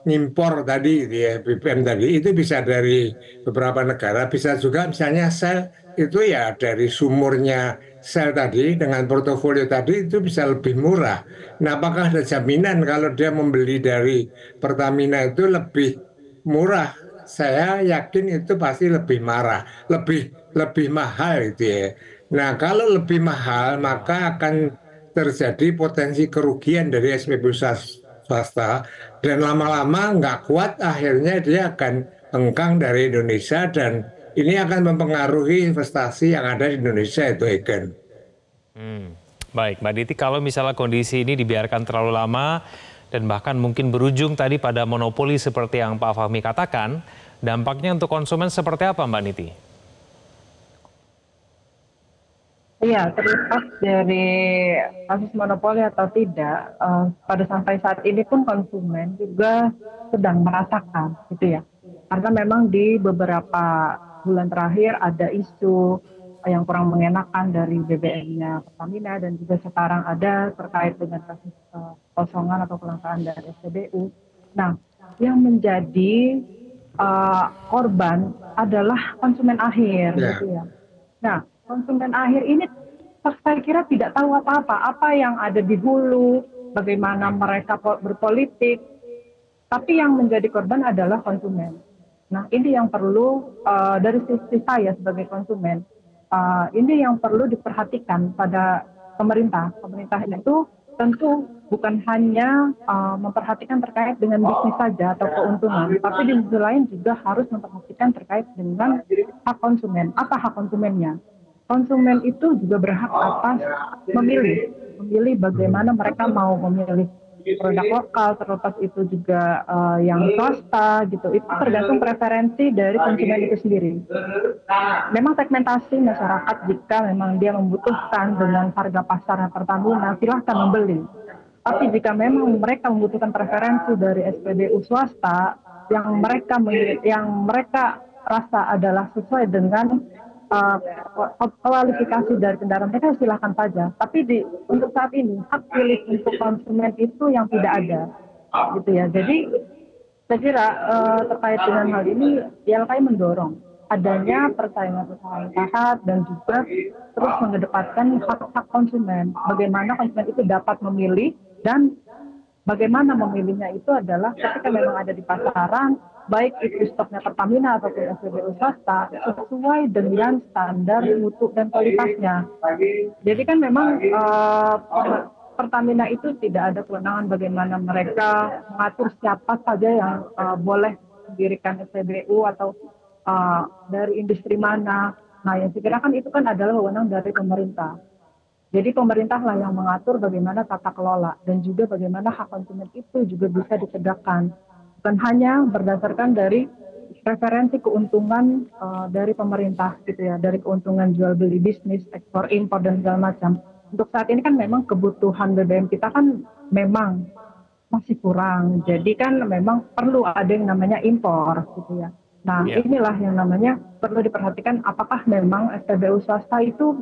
ngimpor tadi gitu ya, BBM tadi itu bisa dari beberapa negara, bisa juga misalnya sel itu ya dari sumurnya sel tadi dengan portofolio tadi itu bisa lebih murah. Nah, apakah ada jaminan kalau dia membeli dari Pertamina itu lebih murah? Saya yakin itu pasti lebih lebih lebih mahal itu ya. Nah, kalau lebih mahal Ya. maka akan terjadi potensi kerugian dari SPBU swasta dan lama-lama nggak kuat akhirnya dia akan hengkang dari Indonesia dan ini akan mempengaruhi investasi yang ada di Indonesia itu Egen. Hmm. Baik, Mbak Diti, kalau misalnya kondisi ini dibiarkan terlalu lama dan bahkan mungkin berujung tadi pada monopoli seperti yang Pak Fahmi katakan, dampaknya untuk konsumen seperti apa, Mbak Niti? Iya, terlepas dari kasus monopoli atau tidak, pada sampai saat ini pun konsumen juga sedang merasakan, gitu ya. Karena memang di beberapa bulan terakhir ada isu yang kurang mengenakan dari BBM-nya Pertamina dan juga sekarang ada terkait dengan kasus kosongan atau kelangkaan dari SPBU. Nah, yang menjadi korban adalah konsumen akhir, gitu Ya, ya. Nah, konsumen akhir ini saya kira tidak tahu apa-apa, apa yang ada di hulu, bagaimana mereka berpolitik, tapi yang menjadi korban adalah konsumen. Nah, ini yang perlu dari sisi saya sebagai konsumen, ini yang perlu diperhatikan pada pemerintah. Pemerintah itu tentu bukan hanya memperhatikan terkait dengan bisnis saja atau keuntungan, tapi di sisi lain juga harus memperhatikan terkait dengan hak konsumen. Apa hak konsumennya? Konsumen itu juga berhak atas memilih, memilih bagaimana mereka mau memilih produk lokal, terlepas itu juga yang swasta gitu. Itu tergantung preferensi dari konsumen itu sendiri. Memang segmentasi masyarakat jika memang dia membutuhkan dengan harga pasar Pertamina, silahkan membeli. Tapi jika memang mereka membutuhkan preferensi dari SPBU swasta yang mereka rasa adalah sesuai dengan uh, kualifikasi dari kendaraan mereka, silahkan saja. Tapi untuk saat ini hak pilih untuk konsumen itu yang tidak ada, gitu ya. Jadi saya kira terkait dengan hal ini, YLKI mendorong adanya persaingan usaha yang sehat dan juga terus mengedepankan hak-hak konsumen. Bagaimana konsumen itu dapat memilih dan bagaimana memilihnya itu adalah ketika memang ada di pasaran, baik itu stoknya Pertamina ataupun SPBU swasta, sesuai dengan standar mutu dan kualitasnya. Jadi Hmm. kan memang Pertamina itu tidak ada kewenangan bagaimana mereka mengatur siapa saja yang boleh mendirikan SPBU atau dari industri mana. Nah, yang saya kira kan itu kan adalah wewenang dari pemerintah. Jadi pemerintahlah yang mengatur bagaimana tata kelola dan juga bagaimana hak konsumen itu juga bisa ditegakkan. Bukan hanya berdasarkan dari referensi keuntungan dari pemerintah gitu ya, dari keuntungan jual beli bisnis, ekspor, impor dan segala macam. Untuk saat ini kan memang kebutuhan BBM kita kan memang masih kurang. Jadi kan memang perlu ada yang namanya impor gitu ya. Nah, Ya. inilah yang namanya perlu diperhatikan apakah memang SPBU swasta itu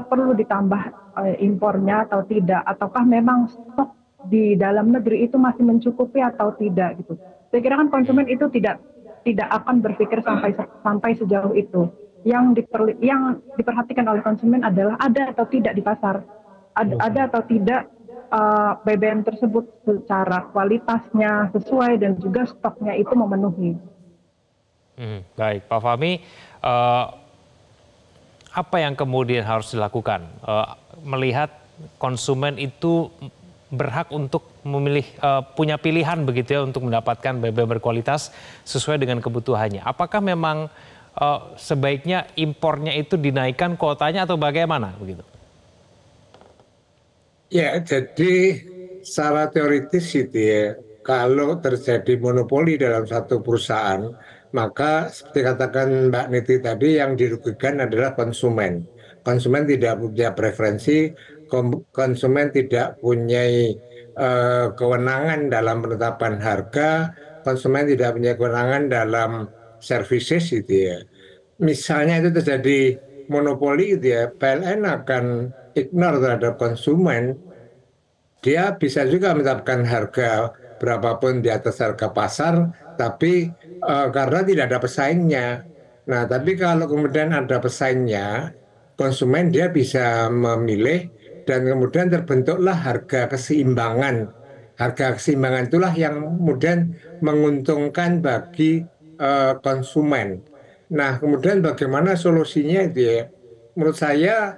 perlu ditambah impornya atau tidak, ataukah memang stok di dalam negeri itu masih mencukupi atau tidak gitu. Saya kira kan Hmm. konsumen itu tidak akan berpikir sampai sejauh itu. Yang diperhatikan oleh konsumen adalah ada atau tidak di pasar, ada atau tidak BBM tersebut secara kualitasnya sesuai dan juga stoknya itu memenuhi. Baik, Pak Fahmi, eh, apa yang kemudian harus dilakukan? Melihat konsumen itu berhak untuk memilih, punya pilihan begitu ya untuk mendapatkan BBM berkualitas sesuai dengan kebutuhannya. Apakah memang sebaiknya impornya itu dinaikkan kuotanya atau bagaimana begitu? ya jadi secara teoritis itu ya, kalau terjadi monopoli dalam satu perusahaan, maka seperti katakan Mbak Niti tadi yang dirugikan adalah konsumen. Konsumen tidak punya preferensi, konsumen tidak punya kewenangan dalam penetapan harga, konsumen tidak punya kewenangan dalam services gitu ya. Misalnya itu terjadi monopoli gitu ya, PLN akan ignore terhadap konsumen, dia bisa juga menetapkan harga berapapun di atas harga pasar, tapi karena tidak ada pesaingnya. Nah, tapi kalau kemudian ada pesaingnya, konsumen dia bisa memilih dan kemudian terbentuklah harga keseimbangan. Harga keseimbangan itulah yang kemudian menguntungkan bagi konsumen. Nah, kemudian bagaimana solusinya itu ya? Menurut saya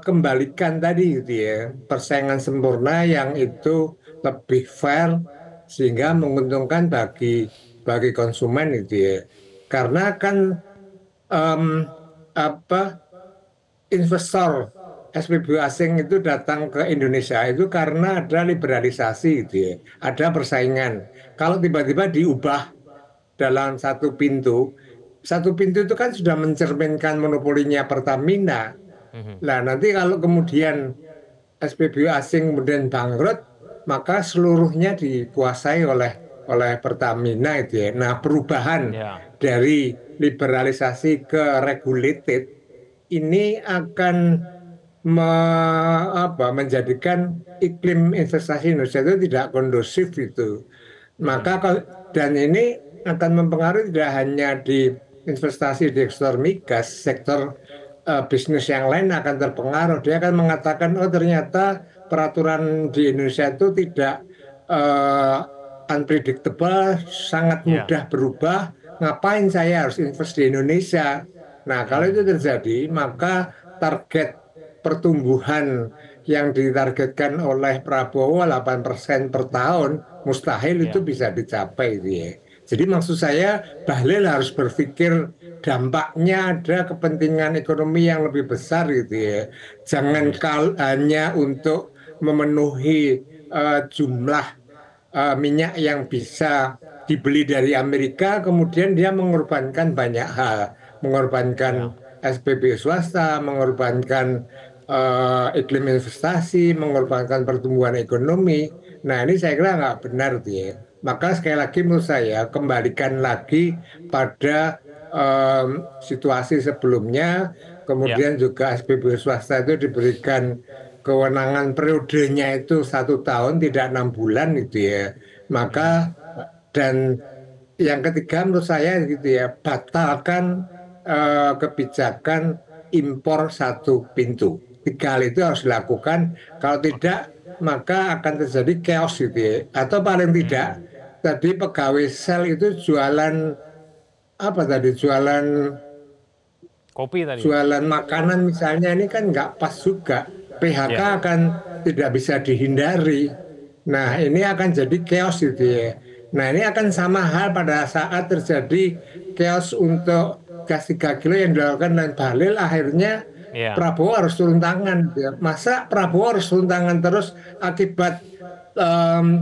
kembalikan tadi gitu ya, persaingan sempurna yang itu lebih fair sehingga menguntungkan bagi konsumen itu ya. Karena kan em, apa investor SPBU asing itu datang ke Indonesia itu karena ada liberalisasi gitu ya, ada persaingan. Kalau tiba-tiba diubah dalam satu pintu itu kan sudah mencerminkan monopolinya Pertamina. Mhm. Nah, nanti kalau kemudian SPBU asing kemudian bangkrut, maka seluruhnya dikuasai oleh Pertamina itu ya. Nah, perubahan Ya, dari liberalisasi ke regulated ini akan menjadikan iklim investasi Indonesia itu tidak kondusif itu. mhm. Dan ini akan mempengaruhi tidak hanya di investasi di sektor migas, sektor bisnis yang lain akan terpengaruh. Dia akan mengatakan, oh ternyata peraturan di Indonesia itu tidak eh, unpredictable, sangat Ya. mudah berubah. Ngapain saya harus invest di Indonesia? Nah, kalau itu Mhm. terjadi, maka target pertumbuhan yang ditargetkan oleh Prabowo 8% per tahun mustahil itu Ya. bisa dicapai gitu ya. Jadi maksud saya Bahlil harus berpikir dampaknya ada kepentingan ekonomi yang lebih besar gitu ya. Jangan Mhm. hanya untuk memenuhi jumlah minyak yang bisa dibeli dari Amerika, kemudian dia mengorbankan banyak hal, mengorbankan Ya. SPB swasta, mengorbankan iklim investasi, mengorbankan pertumbuhan ekonomi. Nah, ini saya kira nggak benar tuh ya. Maka sekali lagi menurut saya kembalikan lagi pada situasi sebelumnya, Ya. kemudian juga SPB swasta itu diberikan kewenangan periodenya itu 1 tahun tidak 6 bulan gitu ya. Mhm. Maka dan yang ketiga menurut saya gitu ya, batalkan kebijakan impor satu pintu. 3 hal itu harus dilakukan. Kalau Oke. tidak maka akan terjadi chaos gitu ya. Atau paling tidak Mhm. tadi pegawai sel itu jualan apa tadi jualan Kopi tadi ya? jualan makanan misalnya ini kan nggak pas juga. PHK Ya. akan tidak bisa dihindari. Nah, Ya. ini akan jadi chaos gitu ya. Nah, ini akan sama hal pada saat terjadi chaos untuk gas 3 kilo yang dilakukan dan Bahlil akhirnya Ya. Prabowo harus turun tangan. Gitu ya. Masa Prabowo harus turun tangan terus akibat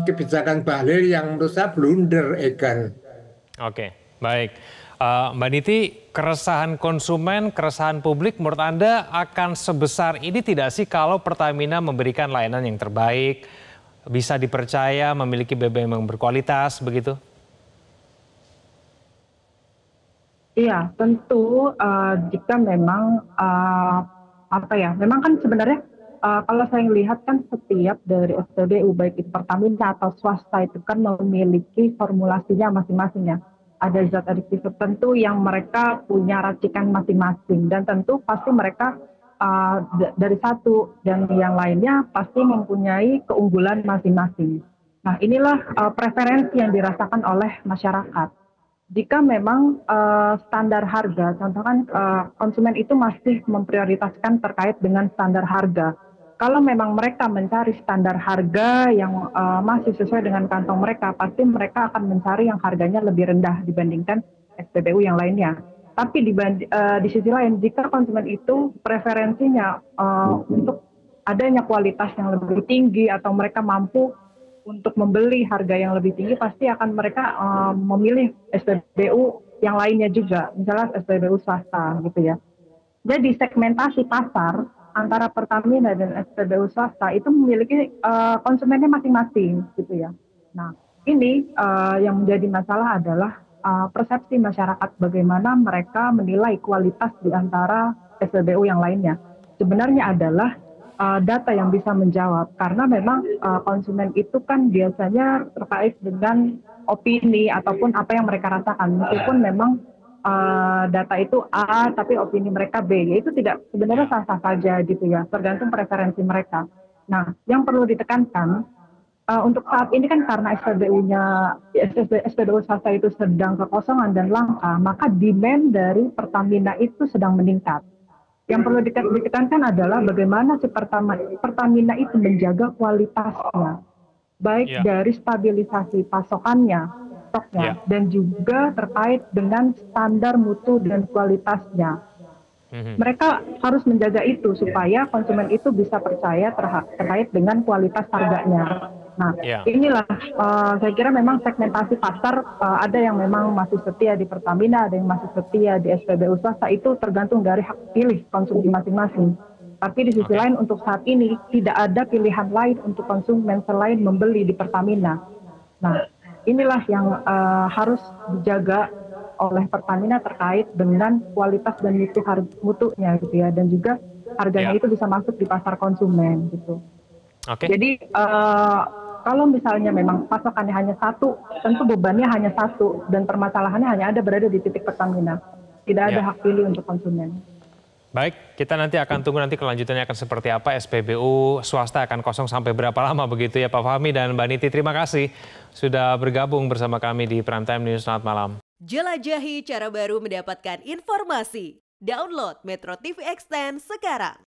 kebijakan Bahlil yang menurut saya blunder, Egan. Oke, baik. Mbak Niti, keresahan konsumen, keresahan publik menurut Anda akan sebesar ini tidak sih kalau Pertamina memberikan layanan yang terbaik, bisa dipercaya, memiliki BBM yang berkualitas, begitu? Iya, tentu jika memang apa ya, memang kan sebenarnya kalau saya lihat kan setiap dari SPBU baik itu Pertamina atau swasta itu kan memiliki formulasinya masing-masing ya. Ada zat adiktif tertentu yang mereka punya racikan masing-masing dan tentu pasti mereka dari satu dan yang lainnya pasti mempunyai keunggulan masing-masing. Nah, inilah preferensi yang dirasakan oleh masyarakat jika memang standar harga, contoh kan konsumen itu masih memprioritaskan terkait dengan standar harga. Kalau memang mereka mencari standar harga yang masih sesuai dengan kantong mereka, pasti mereka akan mencari yang harganya lebih rendah dibandingkan SPBU yang lainnya. Tapi di sisi lain, jika konsumen itu preferensinya untuk adanya kualitas yang lebih tinggi atau mereka mampu untuk membeli harga yang lebih tinggi pasti akan mereka memilih SPBU yang lainnya juga, misalnya SPBU swasta gitu ya. Jadi segmentasi pasar antara Pertamina dan SPBU swasta itu memiliki konsumennya masing-masing gitu ya. Nah, ini yang menjadi masalah adalah persepsi masyarakat bagaimana mereka menilai kualitas di antara SPBU yang lainnya. Sebenarnya adalah data yang bisa menjawab, karena memang konsumen itu kan biasanya terkait dengan opini ataupun apa yang mereka rasakan, meskipun memang data itu A tapi opini mereka B, ya itu tidak sebenarnya Ya. sah-sah saja gitu ya, tergantung preferensi mereka. Nah, yang perlu ditekankan untuk saat ini kan karena SPBU swasta itu sedang kekosongan dan langka, maka demand dari Pertamina itu sedang meningkat. Yang perlu ditekankan adalah bagaimana si Pertamina itu menjaga kualitasnya, baik Ya. dari stabilisasi pasokannya, Ya. stoknya, dan juga terkait dengan standar mutu dan kualitasnya. Mhm. Mereka harus menjaga itu supaya konsumen itu bisa percaya terkait dengan kualitas harganya. Nah, Ya. inilah saya kira memang segmentasi pasar, ada yang memang masih setia di Pertamina, ada yang masih setia di SPBU swasta, itu tergantung dari hak pilih konsumsi masing-masing. Tapi di sisi Oke. lain untuk saat ini tidak ada pilihan lain untuk konsumen selain membeli di Pertamina. Nah, inilah yang harus dijaga oleh Pertamina terkait dengan kualitas dan mutunya gitu ya, dan juga harganya Ya. itu bisa masuk di pasar konsumen gitu. Oke. Jadi kalau misalnya memang pasokannya hanya satu, tentu bebannya hanya satu dan permasalahannya hanya ada berada di titik Pertamina. Tidak ada Ya. hak pilih untuk konsumen. Baik, kita nanti akan tunggu nanti kelanjutannya akan seperti apa. SPBU swasta akan kosong sampai berapa lama begitu ya Pak Fahmi dan Mbak Niti. Terima kasih sudah bergabung bersama kami di Prime Time News. Selamat malam. Jelajahi cara baru mendapatkan informasi. Download Metro TV Extend sekarang.